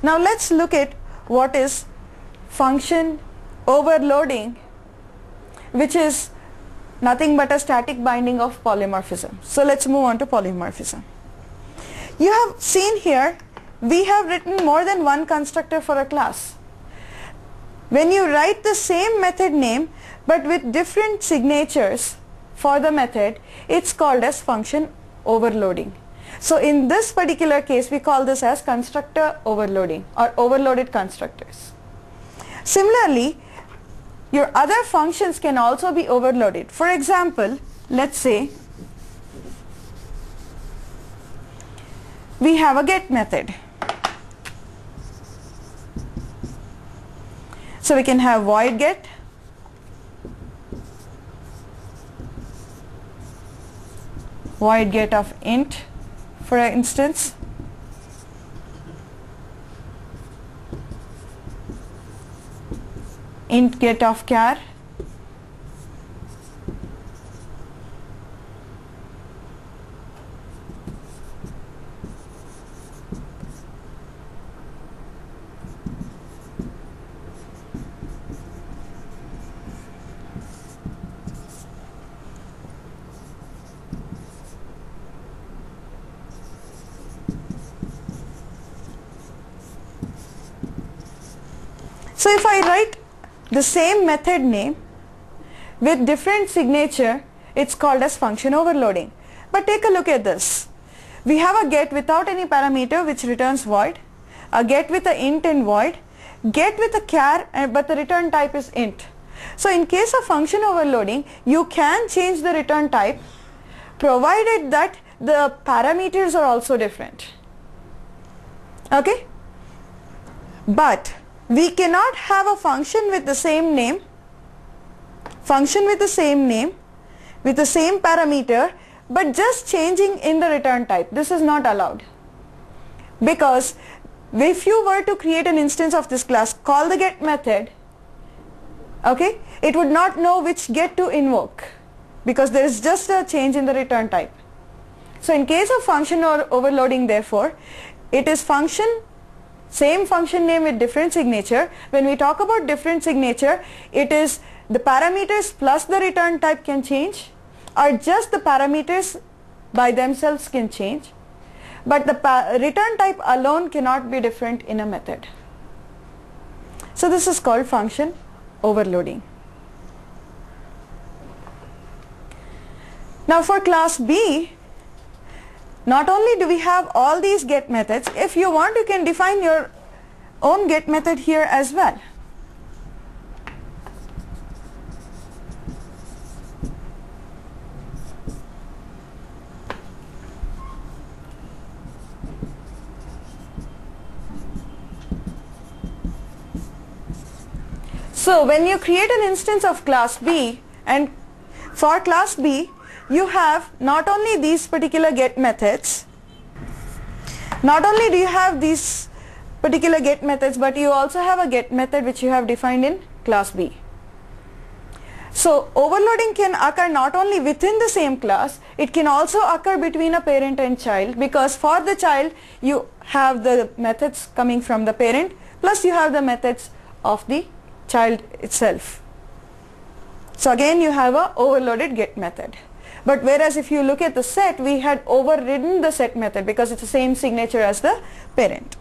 Now let's look at what is function overloading, which is nothing but a static binding of polymorphism. So let's move on to polymorphism. You have seen here we have written more than one constructor for a class. When you write the same method name but with different signatures for the method, it's called as function overloading. So in this particular case we call this as constructor overloading or overloaded constructors. Similarly, your other functions can also be overloaded. For example, let's say we have a get method. So we can have void get, of int, for instance, int get of char, so if I write the same method name with different signature, it's called as function overloading. But take a look at this. We have a get without any parameter which returns void, a get with a int and void, get with a char but the return type is int. So in case of function overloading, you can change the return type provided that the parameters are also different. Okay? But we cannot have a function with the same name, with the same parameter, but just changing in the return type. This is not allowed, because if you were to create an instance of this class, call the get method, okay, it would not know which get to invoke because there is just a change in the return type. So in case of function or overloading, therefore, it is same function name with different signature. When we talk about different signature, it is the parameters plus the return type can change, or just the parameters by themselves can change, but the return type alone cannot be different in a method. So this is called function overloading. Now for class B, not only do we have all these get methods, if you want you can define your own get method here as well. So when you create an instance of class B, and for class B you have not only these particular get methods, not only do you have these particular get methods, but you also have a get method which you have defined in class B. So overloading can occur not only within the same class, it can also occur between a parent and child, because for the child you have the methods coming from the parent plus you have the methods of the child itself. So again you have a overloaded get method. But whereas if you look at the set, we had overridden the set method because it's the same signature as the parent.